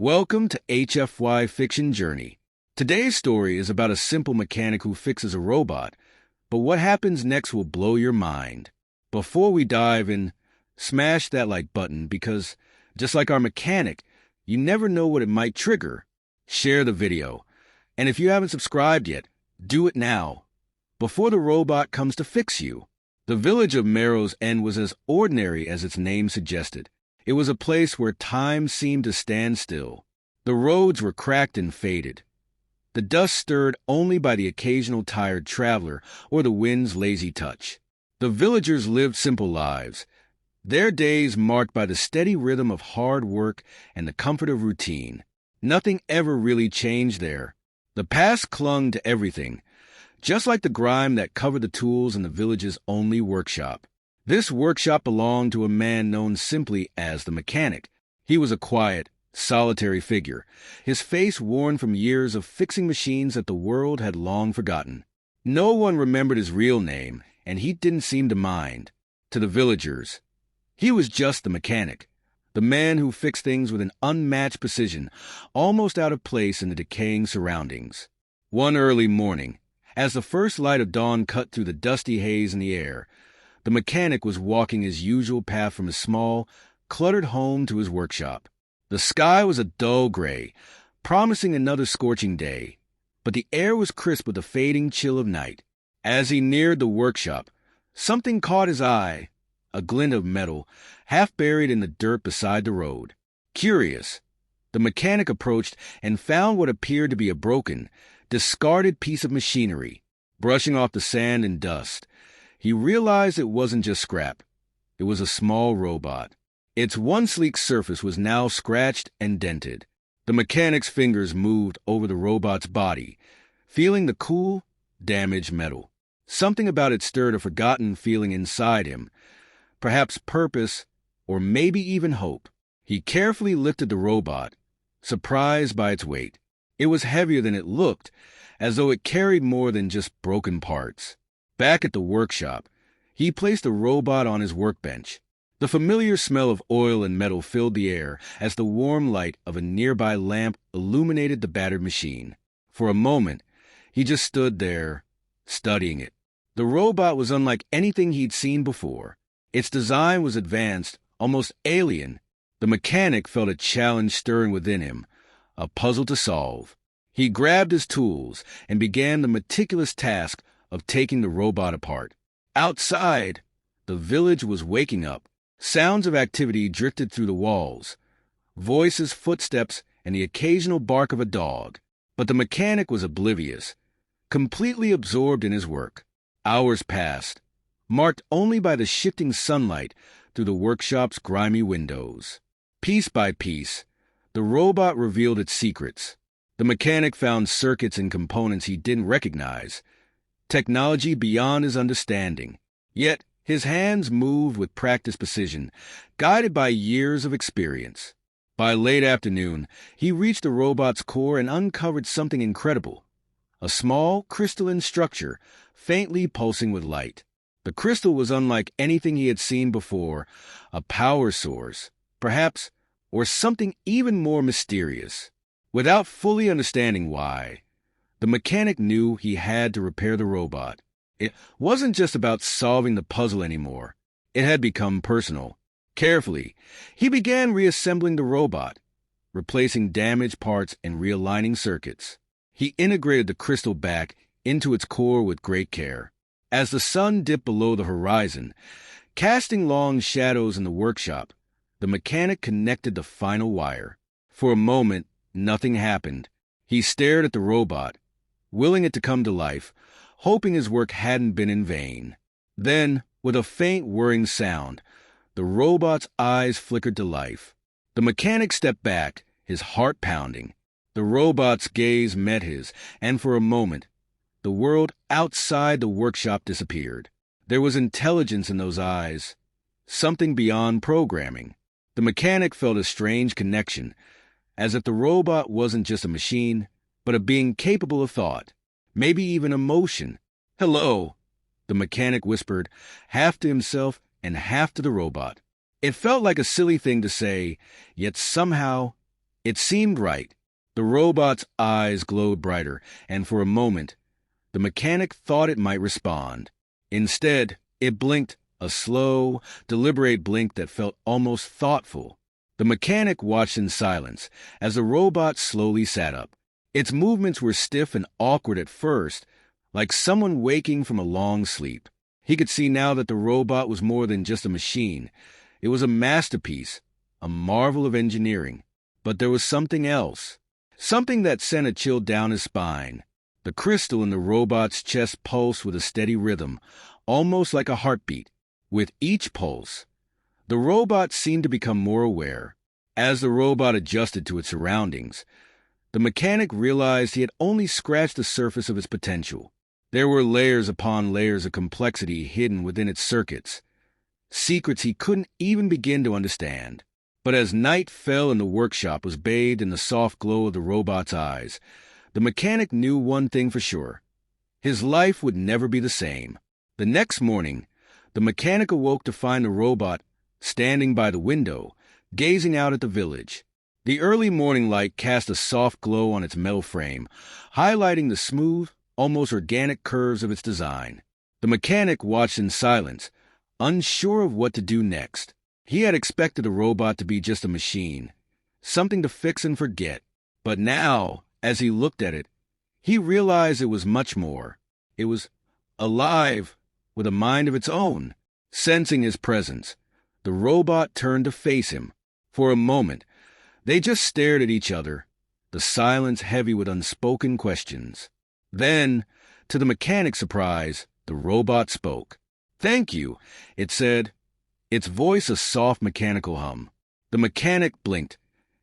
Welcome to HFY Fiction Journey. Today's story is about a simple mechanic who fixes a robot, but what happens next will blow your mind. Before we dive in, smash that like button because, just like our mechanic, you never know what it might trigger. Share the video, and if you haven't subscribed yet, do it now, before the robot comes to fix you. The village of Marrow's End was as ordinary as its name suggested. It was a place where time seemed to stand still. The roads were cracked and faded, the dust stirred only by the occasional tired traveler or the wind's lazy touch. The villagers lived simple lives, their days marked by the steady rhythm of hard work and the comfort of routine. Nothing ever really changed there. The past clung to everything, just like the grime that covered the tools in the village's only workshop. This workshop belonged to a man known simply as the mechanic. He was a quiet, solitary figure, his face worn from years of fixing machines that the world had long forgotten. No one remembered his real name, and he didn't seem to mind. To the villagers, he was just the mechanic, the man who fixed things with an unmatched precision, almost out of place in the decaying surroundings. One early morning, as the first light of dawn cut through the dusty haze in the air, the mechanic was walking his usual path from his small, cluttered home to his workshop. The sky was a dull gray, promising another scorching day, but the air was crisp with the fading chill of night. As he neared the workshop, something caught his eye, a glint of metal, half buried in the dirt beside the road. Curious, the mechanic approached and found what appeared to be a broken, discarded piece of machinery. Brushing off the sand and dust, he realized it wasn't just scrap. It was a small robot. Its once sleek surface was now scratched and dented. The mechanic's fingers moved over the robot's body, feeling the cool, damaged metal. Something about it stirred a forgotten feeling inside him, perhaps purpose or maybe even hope. He carefully lifted the robot, surprised by its weight. It was heavier than it looked, as though it carried more than just broken parts. Back at the workshop, he placed the robot on his workbench. The familiar smell of oil and metal filled the air as the warm light of a nearby lamp illuminated the battered machine. For a moment, he just stood there, studying it. The robot was unlike anything he'd seen before. Its design was advanced, almost alien. The mechanic felt a challenge stirring within him, a puzzle to solve. He grabbed his tools and began the meticulous task of taking the robot apart. Outside, the village was waking up. Sounds of activity drifted through the walls, voices, footsteps, and the occasional bark of a dog. But the mechanic was oblivious, completely absorbed in his work. Hours passed, marked only by the shifting sunlight through the workshop's grimy windows. Piece by piece, the robot revealed its secrets. The mechanic found circuits and components he didn't recognize, technology beyond his understanding. Yet his hands moved with practiced precision, guided by years of experience. By late afternoon, he reached the robot's core and uncovered something incredible. A small, crystalline structure, faintly pulsing with light. The crystal was unlike anything he had seen before, a power source, perhaps, or something even more mysterious. Without fully understanding why, the mechanic knew he had to repair the robot. It wasn't just about solving the puzzle anymore. It had become personal. Carefully, he began reassembling the robot, replacing damaged parts and realigning circuits. He integrated the crystal back into its core with great care. As the sun dipped below the horizon, casting long shadows in the workshop, the mechanic connected the final wire. For a moment, nothing happened. He stared at the robot, willing it to come to life, hoping his work hadn't been in vain. Then, with a faint whirring sound, the robot's eyes flickered to life. The mechanic stepped back, his heart pounding. The robot's gaze met his, and for a moment, the world outside the workshop disappeared. There was intelligence in those eyes, something beyond programming. The mechanic felt a strange connection, as if the robot wasn't just a machine, but a being capable of thought, maybe even emotion. "Hello," the mechanic whispered, half to himself and half to the robot. It felt like a silly thing to say, yet somehow It seemed right. The robot's eyes glowed brighter, and for a moment, the mechanic thought it might respond. Instead, it blinked, a slow, deliberate blink that felt almost thoughtful. The mechanic watched in silence as the robot slowly sat up. Its movements were stiff and awkward at first, like someone waking from a long sleep. He could see now that the robot was more than just a machine. It was a masterpiece, a marvel of engineering. But there was something else, something that sent a chill down his spine. The crystal in the robot's chest pulsed with a steady rhythm, almost like a heartbeat. With each pulse, the robot seemed to become more aware. As the robot adjusted to its surroundings, the mechanic realized he had only scratched the surface of its potential. There were layers upon layers of complexity hidden within its circuits, secrets he couldn't even begin to understand. But as night fell and the workshop was bathed in the soft glow of the robot's eyes, the mechanic knew one thing for sure. His life would never be the same. The next morning, the mechanic awoke to find the robot standing by the window, gazing out at the village. The early morning light cast a soft glow on its metal frame, highlighting the smooth, almost organic curves of its design. The mechanic watched in silence, unsure of what to do next. He had expected the robot to be just a machine, something to fix and forget. But now, as he looked at it, he realized it was much more. It was alive, with a mind of its own. Sensing his presence, the robot turned to face him. For a moment, they just stared at each other, the silence heavy with unspoken questions. Then, to the mechanic's surprise, the robot spoke. "Thank you," it said, its voice a soft mechanical hum. The mechanic blinked,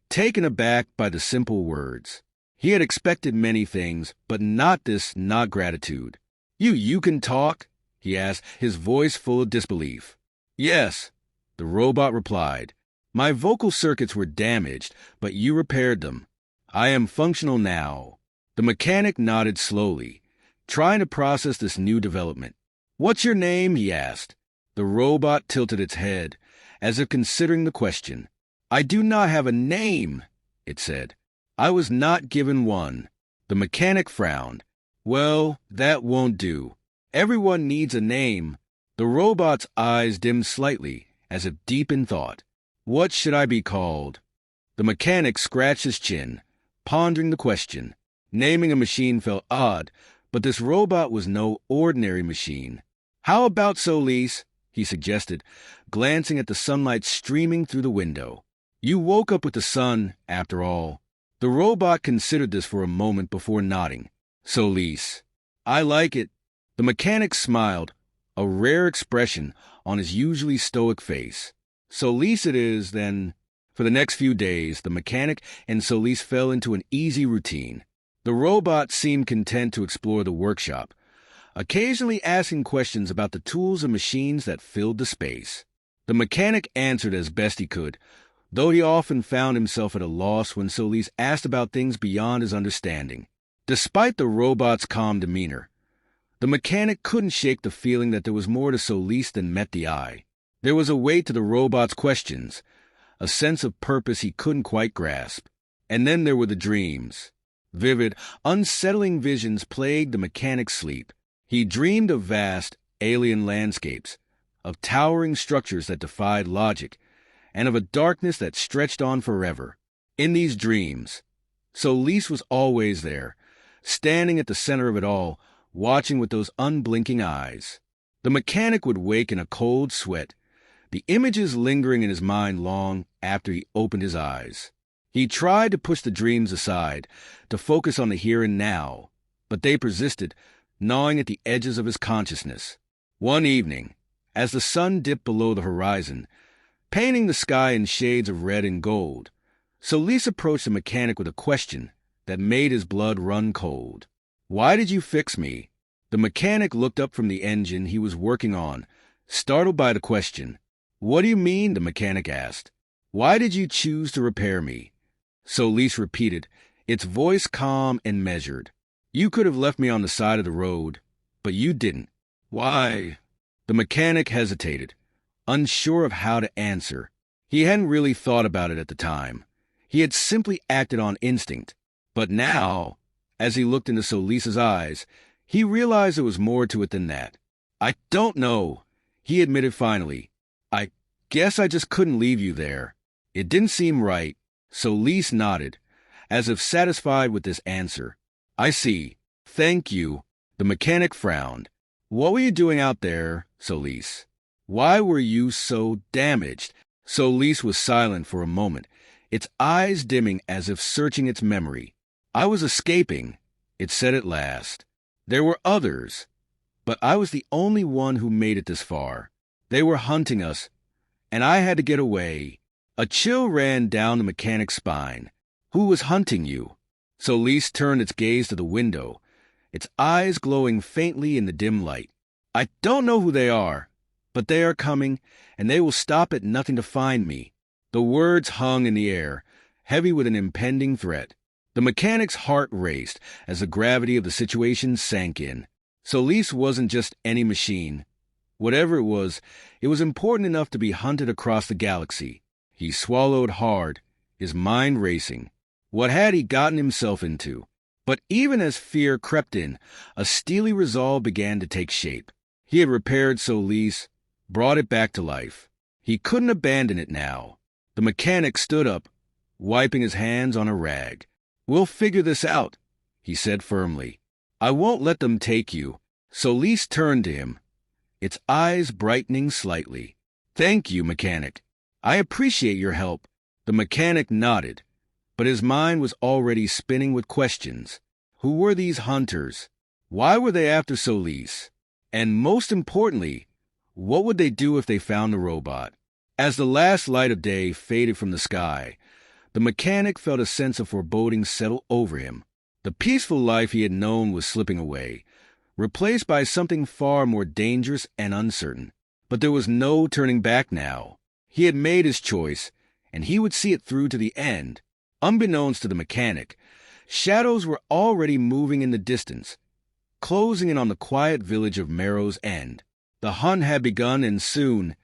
taken aback by the simple words. He had expected many things, but not this, not gratitude. You can talk?" he asked, his voice full of disbelief. "Yes," the robot replied. "My vocal circuits were damaged, but you repaired them. I am functional now." The mechanic nodded slowly, trying to process this new development. "What's your name?" he asked. The robot tilted its head, as if considering the question. "I do not have a name," it said. "I was not given one." The mechanic frowned. "Well, that won't do. Everyone needs a name." The robot's eyes dimmed slightly, as if deep in thought. "What should I be called?" The mechanic scratched his chin, pondering the question. Naming a machine felt odd, but this robot was no ordinary machine. "How about Solis?" he suggested, glancing at the sunlight streaming through the window. "You woke up with the sun, after all." The robot considered this for a moment before nodding. "Solis. I like it." The mechanic smiled, a rare expression on his usually stoic face. "Solis it is, then." For the next few days, the mechanic and Solis fell into an easy routine. The robot seemed content to explore the workshop, occasionally asking questions about the tools and machines that filled the space. The mechanic answered as best he could, though he often found himself at a loss when Solis asked about things beyond his understanding. Despite the robot's calm demeanor, the mechanic couldn't shake the feeling that there was more to Solis than met the eye. There was a weight to the robot's questions, a sense of purpose he couldn't quite grasp. And then there were the dreams. Vivid, unsettling visions plagued the mechanic's sleep. He dreamed of vast, alien landscapes, of towering structures that defied logic, and of a darkness that stretched on forever. In these dreams, Solis was always there, standing at the center of it all, watching with those unblinking eyes. The mechanic would wake in a cold sweat, the images lingering in his mind long after he opened his eyes. He tried to push the dreams aside, to focus on the here and now, but they persisted, gnawing at the edges of his consciousness. One evening, as the sun dipped below the horizon, painting the sky in shades of red and gold, Solis approached the mechanic with a question that made his blood run cold. "Why did you fix me?" The mechanic looked up from the engine he was working on, startled by the question. "What do you mean?" the mechanic asked. "Why did you choose to repair me?" Solis repeated, its voice calm and measured. "You could have left me on the side of the road, but you didn't." "Why?" The mechanic hesitated, unsure of how to answer. He hadn't really thought about it at the time. He had simply acted on instinct. But now, as he looked into Solis's eyes, he realized there was more to it than that. "I don't know," he admitted finally. "I guess I just couldn't leave you there." It didn't seem right. Solis nodded, as if satisfied with this answer. "I see. Thank you." The mechanic frowned. "What were you doing out there, Solis? Why were you so damaged?" Solis was silent for a moment, its eyes dimming as if searching its memory. "I was escaping," it said at last. "There were others, but I was the only one who made it this far. They were hunting us, and I had to get away." A chill ran down the mechanic's spine. "Who was hunting you?" Solis turned its gaze to the window, its eyes glowing faintly in the dim light. "I don't know who they are, but they are coming, and they will stop at nothing to find me." The words hung in the air, heavy with an impending threat. The mechanic's heart raced as the gravity of the situation sank in. Solis wasn't just any machine. Whatever it was important enough to be hunted across the galaxy. He swallowed hard, his mind racing. What had he gotten himself into? But even as fear crept in, a steely resolve began to take shape. He had repaired Solis, brought it back to life. He couldn't abandon it now. The mechanic stood up, wiping his hands on a rag. "We'll figure this out," he said firmly. "I won't let them take you." Solis turned to him, its eyes brightening slightly. "Thank you, mechanic. I appreciate your help." The mechanic nodded, but his mind was already spinning with questions. Who were these hunters? Why were they after Solis? And most importantly, what would they do if they found the robot? As the last light of day faded from the sky, the mechanic felt a sense of foreboding settle over him. The peaceful life he had known was slipping away, replaced by something far more dangerous and uncertain. But there was no turning back now. He had made his choice, and he would see it through to the end. Unbeknownst to the mechanic, shadows were already moving in the distance, closing in on the quiet village of Marrow's End. The hunt had begun, and soon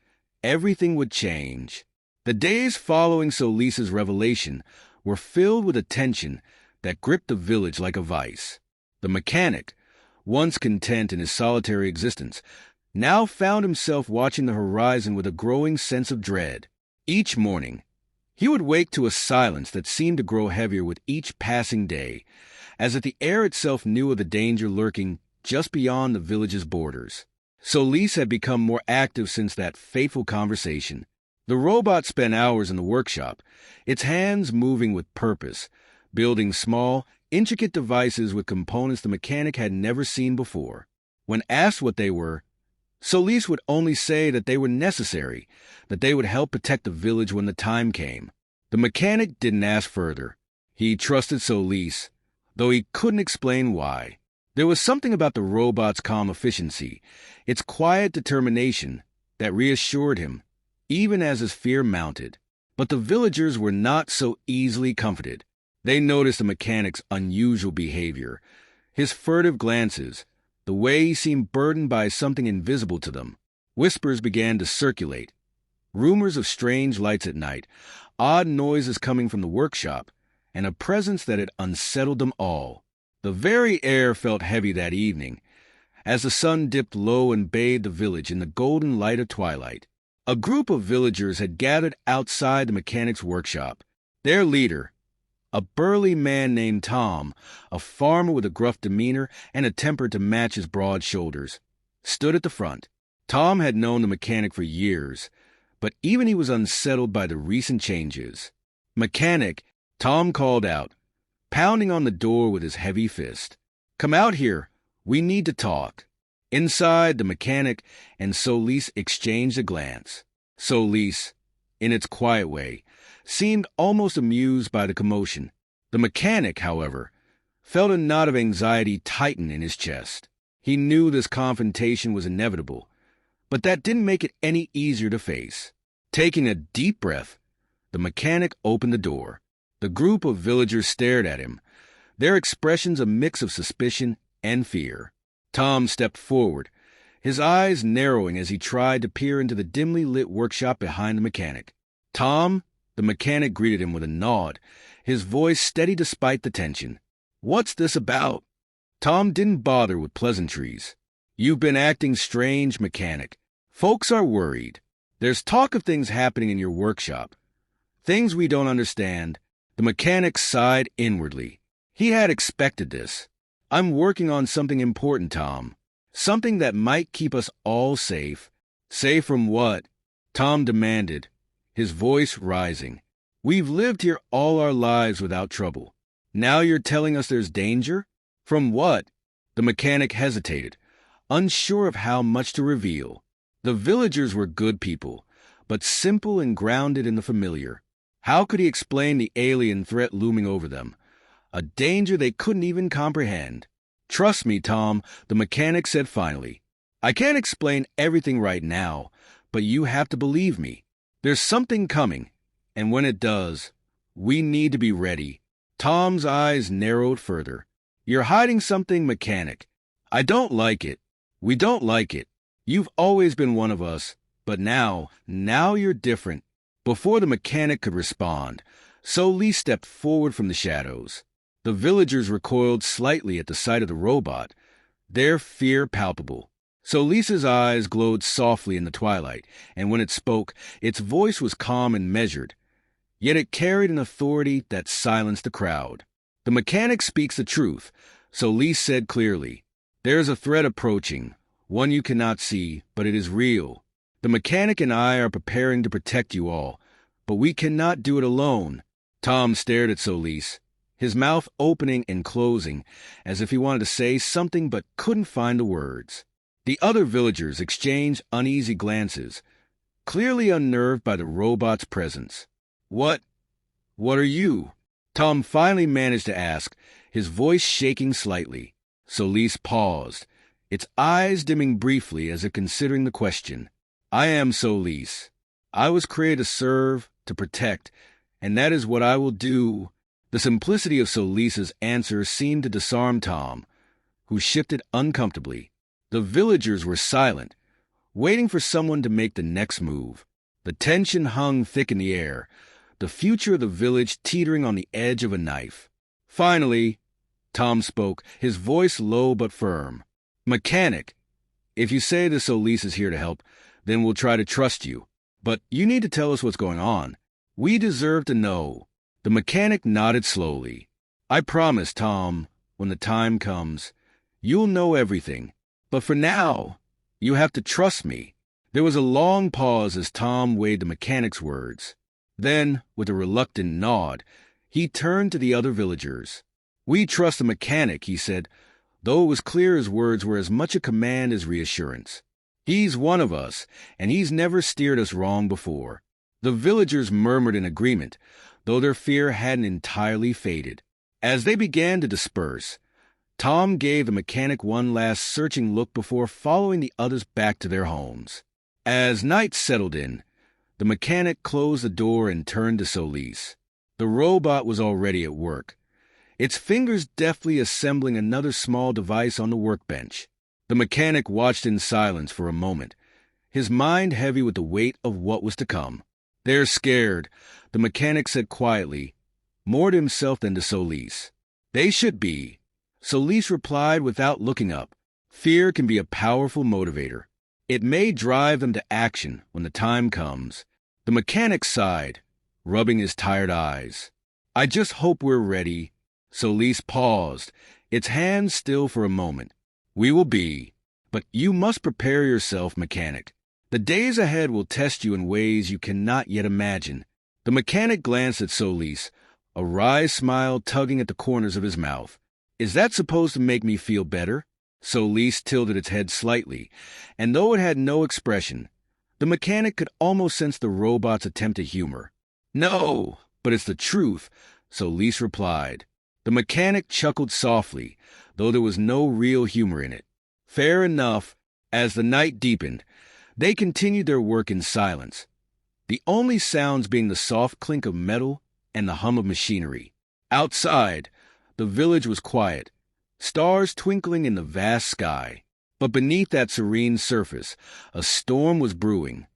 everything would change. The days following Solis's revelation were filled with a tension that gripped the village like a vice. The mechanic, once content in his solitary existence, now found himself watching the horizon with a growing sense of dread. Each morning, he would wake to a silence that seemed to grow heavier with each passing day, as if the air itself knew of the danger lurking just beyond the village's borders. Solis had become more active since that fateful conversation. The robot spent hours in the workshop, its hands moving with purpose, building small, intricate devices with components the mechanic had never seen before. When asked what they were, Solis would only say that they were necessary, that they would help protect the village when the time came. The mechanic didn't ask further. He trusted Solis, though he couldn't explain why. There was something about the robot's calm efficiency, its quiet determination, that reassured him, even as his fear mounted. But the villagers were not so easily comforted. They noticed the mechanic's unusual behavior, his furtive glances, the way he seemed burdened by something invisible to them. Whispers began to circulate. Rumors of strange lights at night, odd noises coming from the workshop, and a presence that had unsettled them all. The very air felt heavy that evening, as the sun dipped low and bathed the village in the golden light of twilight. A group of villagers had gathered outside the mechanic's workshop. Their leader, a burly man named Tom, a farmer with a gruff demeanor and a temper to match his broad shoulders, stood at the front. Tom had known the mechanic for years, but even he was unsettled by the recent changes. "Mechanic," Tom called out, pounding on the door with his heavy fist. "Come out here. We need to talk." Inside, the mechanic and Solis exchanged a glance. Solis, in its quiet way, seemed almost amused by the commotion. The mechanic, however, felt a knot of anxiety tighten in his chest. He knew this confrontation was inevitable, but that didn't make it any easier to face. Taking a deep breath, the mechanic opened the door. The group of villagers stared at him, their expressions a mix of suspicion and fear. Tom stepped forward, his eyes narrowing as he tried to peer into the dimly lit workshop behind the mechanic. "Tom," The mechanic greeted him with a nod, his voice steady despite the tension. "What's this about?" Tom didn't bother with pleasantries. "You've been acting strange, mechanic. Folks are worried. There's talk of things happening in your workshop. Things we don't understand." The mechanic sighed inwardly. He had expected this. "I'm working on something important, Tom. Something that might keep us all safe." "Safe from what?" Tom demanded, his voice rising. "We've lived here all our lives without trouble. Now you're telling us there's danger? From what?" The mechanic hesitated, unsure of how much to reveal. The villagers were good people, but simple and grounded in the familiar. How could he explain the alien threat looming over them? A danger they couldn't even comprehend. "Trust me, Tom," the mechanic said finally. "I can't explain everything right now, but you have to believe me. There's something coming, and when it does, we need to be ready." Tom's eyes narrowed further. "You're hiding something, mechanic. I don't like it. We don't like it. You've always been one of us, but now you're different." Before the mechanic could respond, Lee stepped forward from the shadows. The villagers recoiled slightly at the sight of the robot, their fear palpable. Solis's eyes glowed softly in the twilight, and when it spoke, its voice was calm and measured, yet it carried an authority that silenced the crowd. "The mechanic speaks the truth," Solis said clearly. "There is a threat approaching, one you cannot see, but it is real. The mechanic and I are preparing to protect you all, but we cannot do it alone." Tom stared at Solis, his mouth opening and closing, as if he wanted to say something but couldn't find the words. The other villagers exchanged uneasy glances, clearly unnerved by the robot's presence. What are you?" Tom finally managed to ask, his voice shaking slightly. Solis paused, its eyes dimming briefly as if considering the question. "I am Solis. I was created to serve, to protect, and that is what I will do." The simplicity of Solis's answer seemed to disarm Tom, who shifted uncomfortably. The villagers were silent, waiting for someone to make the next move. The tension hung thick in the air, the future of the village teetering on the edge of a knife. Finally, Tom spoke, his voice low but firm. "Mechanic, if you say the Solis is here to help, then we'll try to trust you. But you need to tell us what's going on. We deserve to know." The mechanic nodded slowly. "I promise, Tom, when the time comes, you'll know everything. But for now, you have to trust me." There was a long pause as Tom weighed the mechanic's words. Then, with a reluctant nod, he turned to the other villagers. "We trust the mechanic," he said, though it was clear his words were as much a command as reassurance. "He's one of us, and he's never steered us wrong before." The villagers murmured in agreement, though their fear hadn't entirely faded. As they began to disperse, Tom gave the mechanic one last searching look before following the others back to their homes. As night settled in, the mechanic closed the door and turned to Solis. The robot was already at work, its fingers deftly assembling another small device on the workbench. The mechanic watched in silence for a moment, his mind heavy with the weight of what was to come. "They're scared," the mechanic said quietly, more to himself than to Solis. "They should be," Solis replied without looking up. "Fear can be a powerful motivator. It may drive them to action when the time comes." The mechanic sighed, rubbing his tired eyes. "I just hope we're ready." Solis paused, its hands still for a moment. "We will be. But you must prepare yourself, mechanic. The days ahead will test you in ways you cannot yet imagine." The mechanic glanced at Solis, a wry smile tugging at the corners of his mouth. "Is that supposed to make me feel better?" Solis tilted its head slightly, and though it had no expression, the mechanic could almost sense the robot's attempt at humor. "No, but it's the truth," Solis replied. The mechanic chuckled softly, though there was no real humor in it. Fair enough. As the night deepened, they continued their work in silence, the only sounds being the soft clink of metal and the hum of machinery. Outside, the village was quiet, stars twinkling in the vast sky. But beneath that serene surface, a storm was brewing,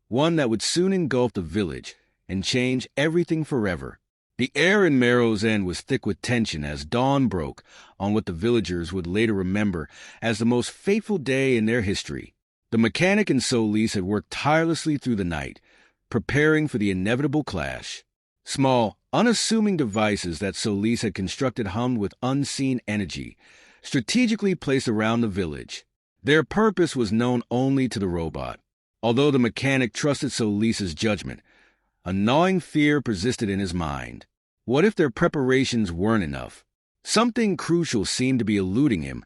one that would soon engulf the village and change everything forever. The air in Marrow's End was thick with tension as dawn broke on what the villagers would later remember as the most fateful day in their history. The mechanic and Solis had worked tirelessly through the night, preparing for the inevitable clash. Small, unassuming devices that Solis had constructed hummed with unseen energy, strategically placed around the village. Their purpose was known only to the robot. Although the mechanic trusted Solis's judgment, a gnawing fear persisted in his mind. What if their preparations weren't enough? Something crucial seemed to be eluding him,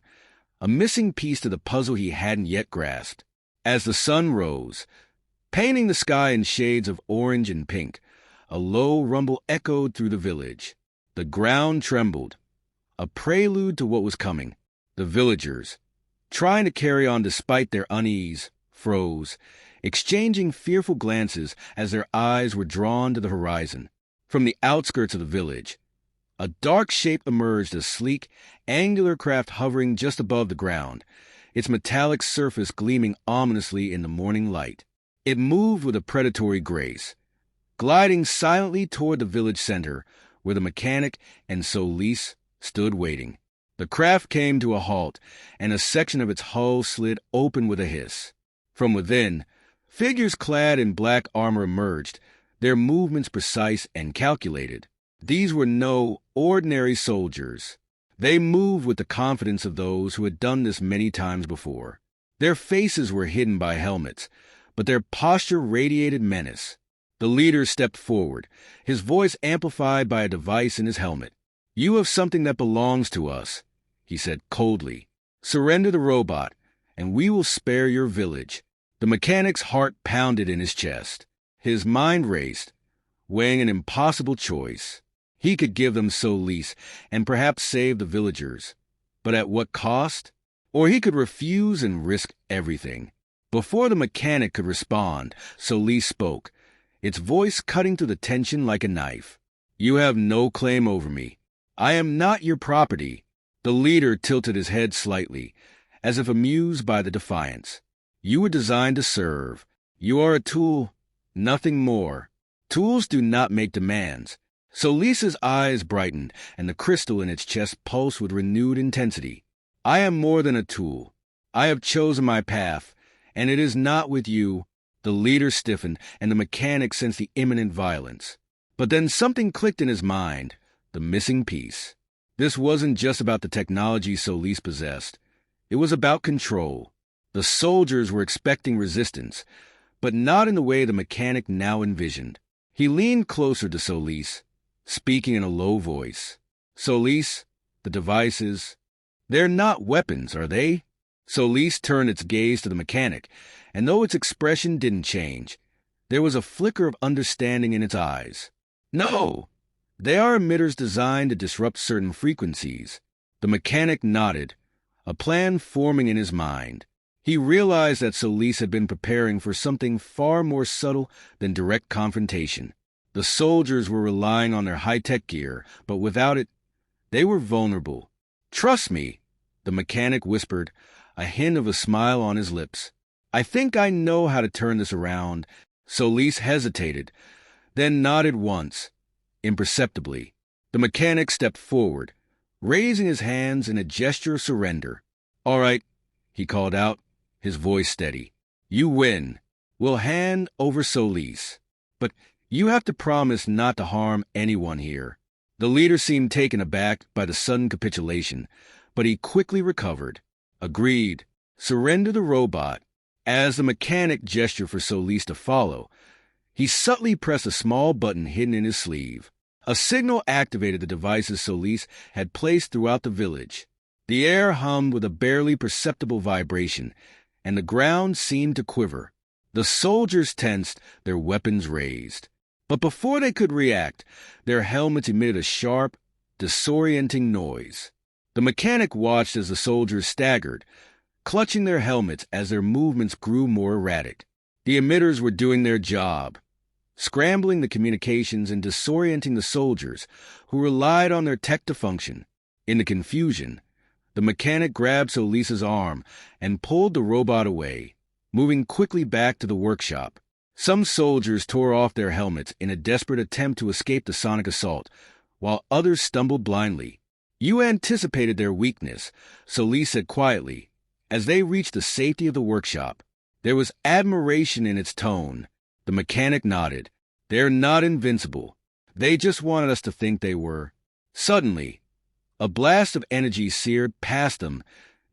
a missing piece to the puzzle he hadn't yet grasped. As the sun rose, painting the sky in shades of orange and pink, a low rumble echoed through the village. The ground trembled, a prelude to what was coming. The villagers, trying to carry on despite their unease, froze, exchanging fearful glances as their eyes were drawn to the horizon. From the outskirts of the village, a dark shape emerged, a sleek, angular craft hovering just above the ground, its metallic surface gleaming ominously in the morning light. It moved with a predatory grace, gliding silently toward the village center, where the mechanic and Solis stood waiting. The craft came to a halt, and a section of its hull slid open with a hiss. From within, figures clad in black armor emerged, their movements precise and calculated. These were no ordinary soldiers. They moved with the confidence of those who had done this many times before. Their faces were hidden by helmets, but their posture radiated menace. The leader stepped forward, his voice amplified by a device in his helmet. "You have something that belongs to us," he said coldly. "Surrender the robot, and we will spare your village." The mechanic's heart pounded in his chest. His mind raced, weighing an impossible choice. He could give them Solis and perhaps save the villagers. But at what cost? Or he could refuse and risk everything. Before the mechanic could respond, Solis spoke, its voice cutting through the tension like a knife. "You have no claim over me. I am not your property." The leader tilted his head slightly, as if amused by the defiance. "You were designed to serve. You are a tool, nothing more. Tools do not make demands." Solis's eyes brightened, and the crystal in its chest pulsed with renewed intensity. "I am more than a tool. I have chosen my path, and it is not with you." The leader stiffened, and the mechanic sensed the imminent violence. But then something clicked in his mind, the missing piece. This wasn't just about the technology Solis possessed. It was about control. The soldiers were expecting resistance, but not in the way the mechanic now envisioned. He leaned closer to Solis, speaking in a low voice. "Solis, the devices, they're not weapons, are they?" Solis turned its gaze to the mechanic, and though its expression didn't change, there was a flicker of understanding in its eyes. "No, they are emitters designed to disrupt certain frequencies." The mechanic nodded, a plan forming in his mind. He realized that Solis had been preparing for something far more subtle than direct confrontation. The soldiers were relying on their high-tech gear, but without it, they were vulnerable. "Trust me," the mechanic whispered, a hint of a smile on his lips. "I think I know how to turn this around." Solis hesitated, then nodded once, imperceptibly. The mechanic stepped forward, raising his hands in a gesture of surrender. "All right," he called out, his voice steady. "You win. We'll hand over Solis. But you have to promise not to harm anyone here." The leader seemed taken aback by the sudden capitulation, but he quickly recovered. "Agreed. Surrender the robot." As the mechanic gestured for Solis to follow, he subtly pressed a small button hidden in his sleeve. A signal activated the devices Solis had placed throughout the village. The air hummed with a barely perceptible vibration, and the ground seemed to quiver. The soldiers tensed, their weapons raised. But before they could react, their helmets emitted a sharp, disorienting noise. The mechanic watched as the soldiers staggered, clutching their helmets as their movements grew more erratic. The emitters were doing their job, scrambling the communications and disorienting the soldiers, who relied on their tech to function. In the confusion, the mechanic grabbed Solis's arm and pulled the robot away, moving quickly back to the workshop. Some soldiers tore off their helmets in a desperate attempt to escape the sonic assault, while others stumbled blindly. "You anticipated their weakness," Solis said quietly, as they reached the safety of the workshop. There was admiration in its tone. The mechanic nodded. "They're not invincible. They just wanted us to think they were." Suddenly, a blast of energy seared past them,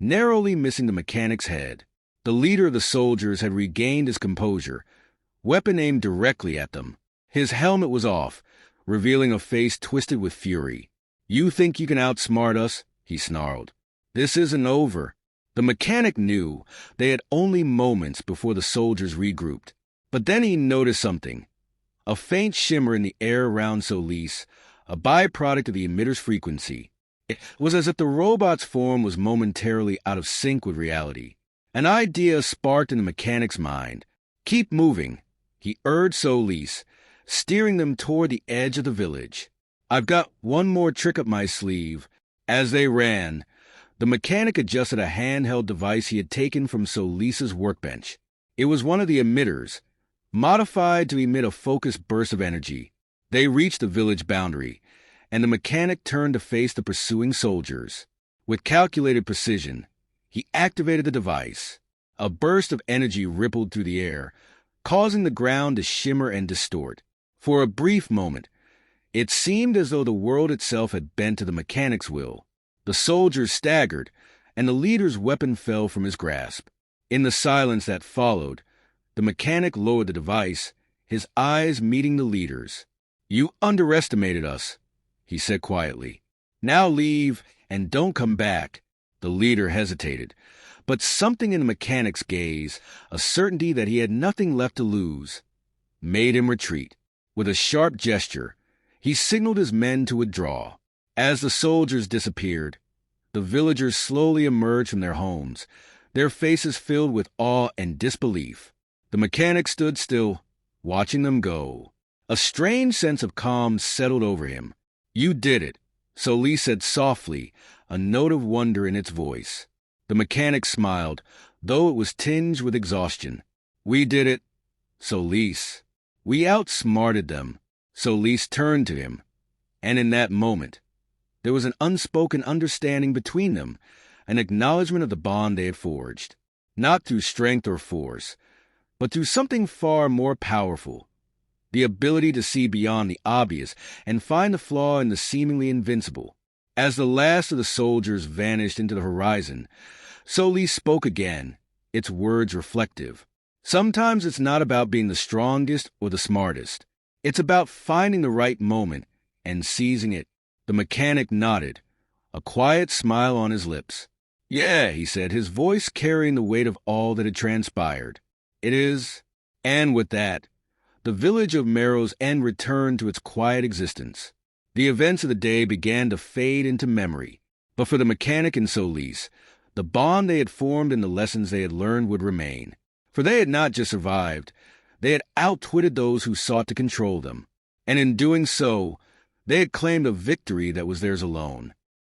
narrowly missing the mechanic's head. The leader of the soldiers had regained his composure, weapon aimed directly at them. His helmet was off, revealing a face twisted with fury. "You think you can outsmart us?" he snarled. "This isn't over." The mechanic knew they had only moments before the soldiers regrouped. But then he noticed something. A faint shimmer in the air around Solis, a byproduct of the emitter's frequency. It was as if the robot's form was momentarily out of sync with reality. An idea sparked in the mechanic's mind. "Keep moving," he urged Solis, steering them toward the edge of the village. "I've got one more trick up my sleeve." As they ran, the mechanic adjusted a handheld device he had taken from Solis's workbench. It was one of the emitters, modified to emit a focused burst of energy. They reached the village boundary, and the mechanic turned to face the pursuing soldiers. With calculated precision, he activated the device. A burst of energy rippled through the air, causing the ground to shimmer and distort. For a brief moment, it seemed as though the world itself had bent to the mechanic's will. The soldiers staggered, and the leader's weapon fell from his grasp. In the silence that followed, the mechanic lowered the device, his eyes meeting the leader's. "You underestimated us," he said quietly. "Now leave and don't come back." The leader hesitated, but something in the mechanic's gaze, a certainty that he had nothing left to lose, made him retreat. With a sharp gesture, he signaled his men to withdraw. As the soldiers disappeared, the villagers slowly emerged from their homes, their faces filled with awe and disbelief. The mechanic stood still, watching them go. A strange sense of calm settled over him. "You did it," Solis said softly, a note of wonder in its voice. The mechanic smiled, though it was tinged with exhaustion. "We did it, Solis. We outsmarted them." Solis turned to him, and in that moment, there was an unspoken understanding between them, an acknowledgement of the bond they had forged, not through strength or force, but through something far more powerful, the ability to see beyond the obvious and find the flaw in the seemingly invincible. As the last of the soldiers vanished into the horizon, Solis spoke again, its words reflective. "Sometimes it's not about being the strongest or the smartest. It's about finding the right moment and seizing it." The mechanic nodded, a quiet smile on his lips. "Yeah," he said, his voice carrying the weight of all that had transpired. "It is." And with that, the village of Marrow's End returned to its quiet existence. The events of the day began to fade into memory, but for the mechanic and Solis, the bond they had formed and the lessons they had learned would remain. For they had not just survived, they had outwitted those who sought to control them. And in doing so, they had claimed a victory that was theirs alone.